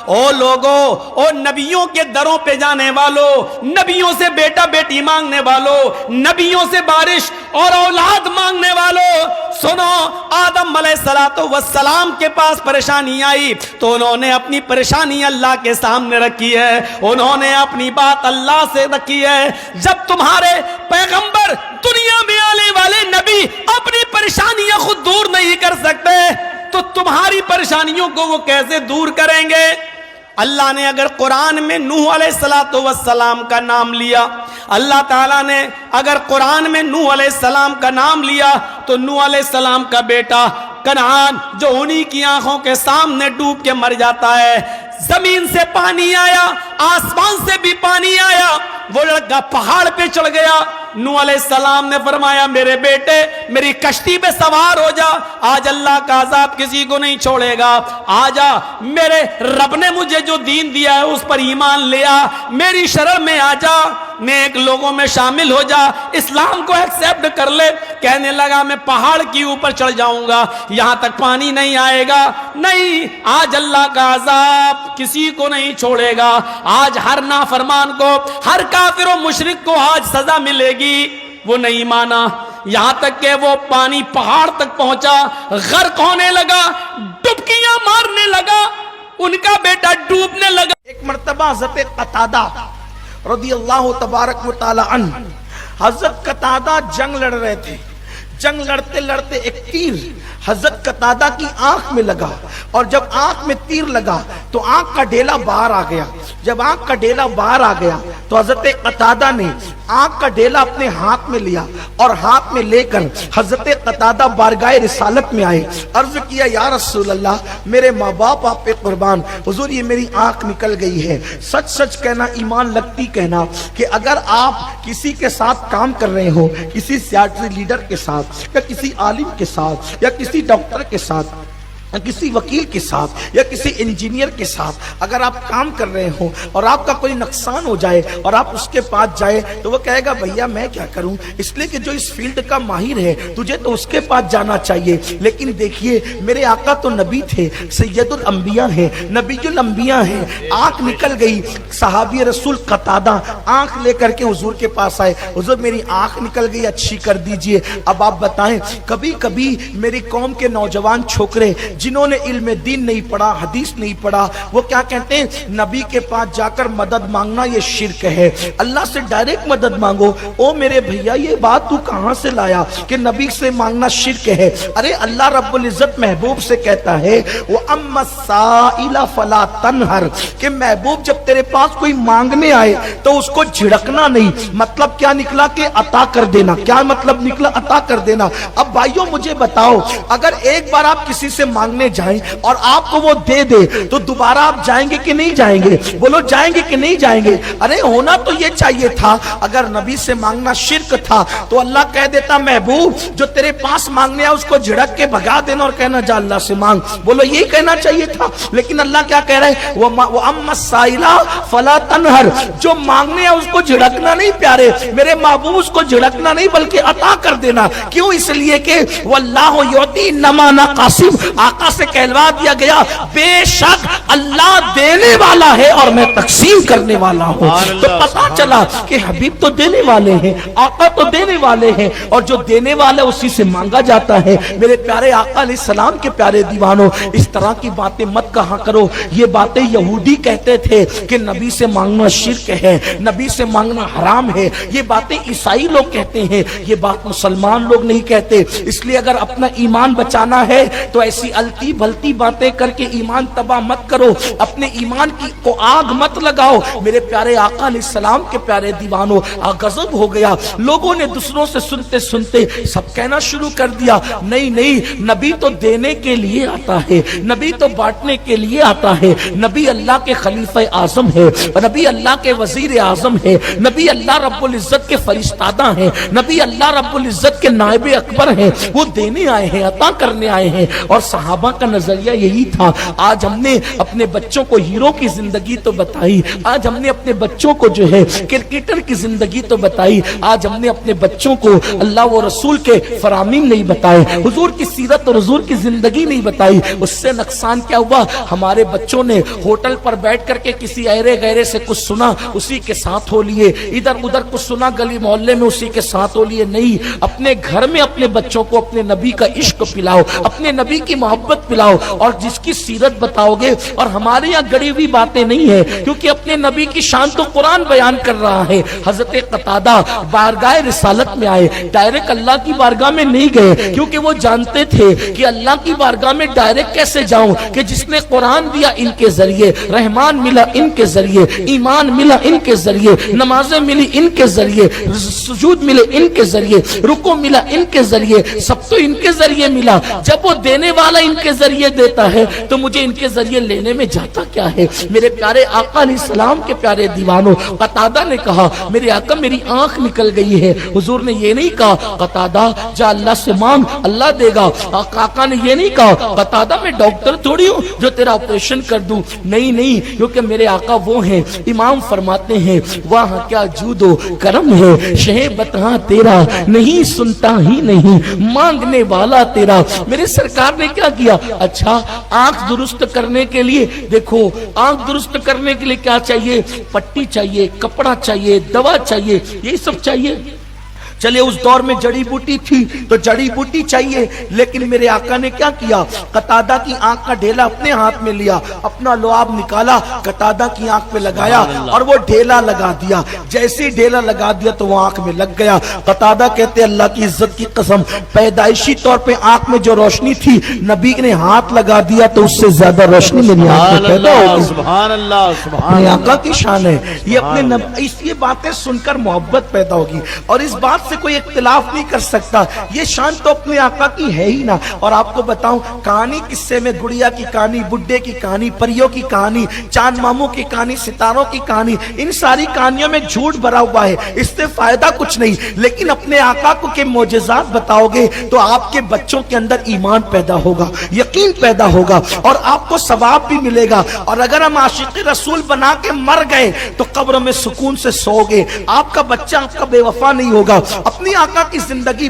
او لوگو، او نبیوں کے دروں پہ جانے والوں، نبیوں سے بیٹا بیٹی مانگنے والوں، نبیوں سے بارش اور اولاد مانگنے والوں، سنو، آدم علیہ السلام کے پاس پریشانی آئی تو انہوں نے اپنی پریشانی اللہ کے سامنے رکھی ہے، انہوں نے اپنی بات اللہ سے رکھی ہے۔ جب تمہارے پیغمبر، دنیا میں آنے والے نبی اپنی پریشانیاں خود دور نہیں کر سکتے تو تمہاری پریشانیوں کو وہ کیسے دور کریں گے؟ اللہ نے اگر قرآن میں نوح علیہ السلام کا نام لیا، اللہ تعالیٰ نے اگر قرآن میں نوح علیہ السلام کا نام لیا تو نوح علیہ السلام کا بیٹا کنعان جو انہی کی آنکھوں کے سامنے ڈوب کے مر جاتا ہے، زمین سے پانی آیا، آسمان سے بھی پانی آیا، وہ لڑکا پہاڑ پہ چڑھ گیا، نوح علیہ السلام نے فرمایا میرے بیٹے میری کشتی پہ سوار ہو جا، آج اللہ کا عذاب کسی کو نہیں چھوڑے گا، آجا میرے رب نے مجھے جو دین دیا ہے اس پر ایمان لیا، میری شرع میں آجا، نیک لوگوں میں شامل ہو جا، اسلام کو ایکسیپٹ کر لے۔ کہنے لگا میں پہاڑ کی اوپر چڑھ جاؤں گا، یہاں تک پانی نہیں آئے گا، نہیں، آج اللہ کا عذاب کسی کو نہیں چھوڑے گا، آج ہر نافرمان کو، ہر کافر و مشرک کو آج سزا ملے گی۔ وہ نہیں مانا، یہاں تک کہ وہ پانی پہاڑ تک پہنچا، غرق ہونے لگا، ڈبکیاں مارنے لگا، ان کا بیٹا ڈوبنے لگا۔ ایک مرتبہ حضرت قتادہ رضی اللہ تبارک و تعالی عنہ، حضرت قتادہ جنگ لڑ رہے تھے، جنگ لڑتے لڑتے ایک تیر حضرت قتادہ کی آنکھ میں لگا، اور جب آنکھ میں تیر لگا تو آنکھ کا ڈیلا باہر آ گیا، جب آنکھ کا ڈیلا باہر آ گیا تو حضرت قتادہ نے آنکھ کا ڈیلا اپنے ہاتھ میں لیا اور ہاتھ میں لے کر حضرت قتادہ بارگاہ رسالت میں آئے، عرض کیا یا رسول اللہ میرے ماں باپ آپ پہ قربان، حضور یہ میری آنکھ نکل گئی ہے، سچ سچ کہنا ایمان لگتی کہنا کہ اگر آپ کسی کے ساتھ کام کر رہے ہو، کسی سیاسی لیڈر کے ساتھ یا کسی عالم کے ساتھ یا کسی ڈاکٹر کے ساتھ یا کسی وکیل کے ساتھ یا کسی انجینئر کے ساتھ اگر آپ کام کر رہے ہو اور آپ کا کوئی نقصان ہو جائے اور آپ اس کے پاس جائے تو وہ کہے گا بھیا میں کیا کروں، اس لیے کہ جو اس فیلڈ کا ماہر ہے تجھے تو اس کے پاس جانا چاہیے۔ لیکن دیکھیے میرے آقا تو نبی تھے، سید الانبیاء ہیں، نبی الانبیاء ہیں، آنکھ نکل گئی، صحابی رسول قتادہ آنکھ لے کر کے حضور کے پاس آئے، حضور میری آنکھ نکل گئی اچھی کر دیجئے۔ اب آپ بتائیں کبھی کبھی میری قوم کے نوجوان چھوکرے جنہوں نے علم دین نہیں پڑھا، حدیث نہیں پڑھا، وہ کیا کہتے ہیں نبی کے پاس جا کر مدد مانگنا یہ شرک ہے، اللہ سے ڈائریکٹ مدد مانگو۔ او میرے بھیا یہ بات تو کہاں سے لایا کہ نبی سے مانگنا شرک ہے؟ ارے اللہ رب العزت محبوب سے کہتا ہے وَأَمَّا السَّائِلَ فَلَا تَنْهَرْ، کہ محبوب جب تیرے پاس کوئی مانگنے آئے تو اس کو جھڑکنا نہیں۔ مطلب کیا نکلا کہ عطا کر دینا، کیا مطلب نکلا؟ عطا کر دینا۔ اب بھائیوں مجھے بتاؤ اگر ایک بار آپ کسی سے مانگنے جائیں اور آپ کو وہ دے دے تو دوبارہ آپ جائیں گے کہ نہیں جائیں گے؟ بولو جائیں گے کہ نہیں جائیں گے؟ ارے ہونا تو یہ چاہیے تھا اگر نبی سے مانگنا شرک تھا تو اللہ کہہ دیتا محبوب جو تیرے پاس مانگنے آئے اس کو جھڑک کے بھگا دینا اور کہنا جا اللہ سے مانگ، بولو یہی کہنا چاہیے تھا۔ لیکن اللہ کیا کہہ رہے ہیں وَأَمَّا السَّائِلَ فَلَا تَنْهَرْ، جو مانگنے آئے اس کو جھڑکنا نہیں پیارے میرے محبوب، اس کو جھڑکنا نہیں بلکہ عطا کر دینا۔ کیوں؟ اس لیے کہ وَاللَّهُ يُعْطِي إِنَّمَا أَنَا قَاسِمٌ، آقا سے کہلوا دیا گیا بے شک اللہ دینے والا ہے اور میں تقسیم کرنے والا ہوں۔ تو پتا چلا کہ حبیب تو دینے والے ہیں، آقا تو دینے والے ہیں، اور جو دینے والا اسی سے مانگا جاتا ہے۔ میرے پیارے آقا علیہ السلام کے پیارے دیوانوں اس طرح کی باتیں مت کہا کرو، یہ باتیں یہودی کہتے تھے کہ نبی سے مانگنا شرک ہے، نبی سے مانگنا حرام ہے، یہ باتیں عیسائی لوگ کہتے ہیں، یہ بات مسلمان لوگ نہیں کہتے۔ اس لیے اگر اپنا ایمان بچانا ہے تو ایسی الٹی بھلتی باتیں کر کے ایمان تباہ مت کرو، اپنے ایمان کی کو آگ مت لگاؤ۔ میرے پیارے آقا علیہ السلام کے پیارے دیوانوں غضب ہو گیا، لوگوں نے دوسروں سے سنتے سنتے سب کہنا شروع کر دیا نہیں نہیں نبی تو دینے کے لیے آتا ہے، نبی تو بانٹنے کے لیے آتا ہے، نبی اللہ کے خلیفہ اعظم ہے، نبی اللہ کے وزیر اعظم ہے، نبی اللہ رب العزت کے فرشتادہ ہیں، نبی اللہ رب العزت کے نائب اکبر ہیں، وہ دینے آئے ہیں، عطا کرنے آئے ہیں۔ اور صحابہ صحابہ کا نظریہ یہی تھا. آج ہم نے اپنے بچوں کو ہیرو کی زندگی تو بتائی, آج ہم نے اپنے بچوں کو جو ہے کرکٹر کی زندگی تو بتائی, آج ہم نے اپنے بچوں کو اللہ و رسول کے فرامین نہیں بتائے, حضور کی سیرت اور حضور کی زندگی نہیں بتائی. اس سے نقصان کیا ہوا؟ ہمارے بچوں نے ہوٹل پر بیٹھ کر کے کسی ایرے غیرے سے کچھ سنا, اسی کے ساتھ ہو لیے, ادھر ادھر کچھ سنا گلی محلے میں, اسی کے ساتھ ہو لیے. نہیں, اپنے گھر میں اپنے بچوں کو اپنے نبی کا عشق پلاؤ, اپنے نبی کی محبت پلاؤ, اور جس کی سیرت بتاؤ گے. اور ہمارے یہاں گڑی ہوئی باتیں نہیں ہے, کیونکہ اپنے نبی کی شان تو قرآن بیان کر رہا ہے. حضرت قتادہ بارگاہ رسالت میں آئے, ڈائریکٹ اللہ کی بارگاہ میں نہیں گئے, کیونکہ وہ جانتے تھے کہ اللہ کی بارگاہ میں ڈائریکٹ کیسے جاؤں, کہ جس نے قرآن دیا ان کے ذریعے, رحمان ملا ان کے ذریعے, ایمان ملا ان کے ذریعے, نمازیں ملی ان کے ذریعے, سجود ملے ان کے ذریعے, رکوع ملا ان کے ذریعے, سب تو ان کے ذریعے ملا. جب وہ دینے والا ان کے ذریعے دیتا ہے تو مجھے ان کے ذریعے لینے میں جاتا کیا ہے؟ میرے پیارے آقا علیہ السلام کے پیارے دیوانوں, قتادہ نے کہا میرے آقا میری آنکھ نکل گئی ہے. حضور نے یہ نہیں کہا قتادہ جا اللہ سے مانگ اللہ دے گا. آقا نے یہ نہیں کہا قتادہ میں ڈاکٹر تھوڑی ہوں جو تیرا آپریشن کر دوں. نہیں نہیں, کیونکہ میرے آقا وہ ہیں, امام فرماتے ہیں وہاں کیا جود و کرم ہے, شہ بتا تیرا نہیں سنتا ہی نہیں, مانگنے والا تیرا. میرے سرکار نے کیا کیا؟ اچھا, آنکھ درست کرنے کے لیے دیکھو, آنکھ درست کرنے کے لیے کیا چاہیے؟ پٹی چاہیے, کپڑا چاہیے, دوا چاہیے, یہی سب چاہیے. چلے اس دور میں جڑی بوٹی تھی تو جڑی بوٹی چاہیے, لیکن میرے آقا نے کیا کیا؟ قتادہ کی آنکھ کا ڈھیلا اپنے ہاتھ میں لیا, اپنا لعاب نکالا, قتادہ کی آنکھ پہ لگایا اور وہ ڈھیلا لگا دیا. جیسے ڈھیلا لگا دیا تو وہ آنکھ میں لگ گیا. قتادہ کہتے اللہ کی عزت کی قسم, پیدائشی طور پہ آنکھ میں جو روشنی تھی نبی نے ہاتھ لگا دیا تو اس سے زیادہ روشنی میری آنکھ میں پیدا ہو گئی. سبحان اللہ, سبحان اپنے اللہ. آقا کی شان ہے یہ. اپنے یہ باتیں سن کر محبت پیدا ہوگی, اور اس بات سے کوئی اختلاف نہیں کر سکتا. یہ شان تو اپنے آقا کی ہے ہی نا. اور آپ کو بتاؤں کہانی قصے میں گڑیا کی کہانی, بڈھے کی کہانی, پریوں کی کہانی, چاند ماموں کی کہانی, ستاروں کی کہانی, ان ساری کہانیوں میں جھوٹ بھرا ہوا ہے, اس سے فائدہ کچھ نہیں. لیکن اپنے آقا کو کے معجزات بتاؤ گے تو آپ کے بچوں کے اندر ایمان پیدا ہوگا, یقین پیدا ہوگا, اور آپ کو ثواب بھی ملے گا. اور اگر ہم عاشق رسول بنا کے مر گئے تو قبر میں سکون سے سو گے, آپ کا بچہ آپ کا بے وفا نہیں ہوگا. اپنی آقا کی زندگی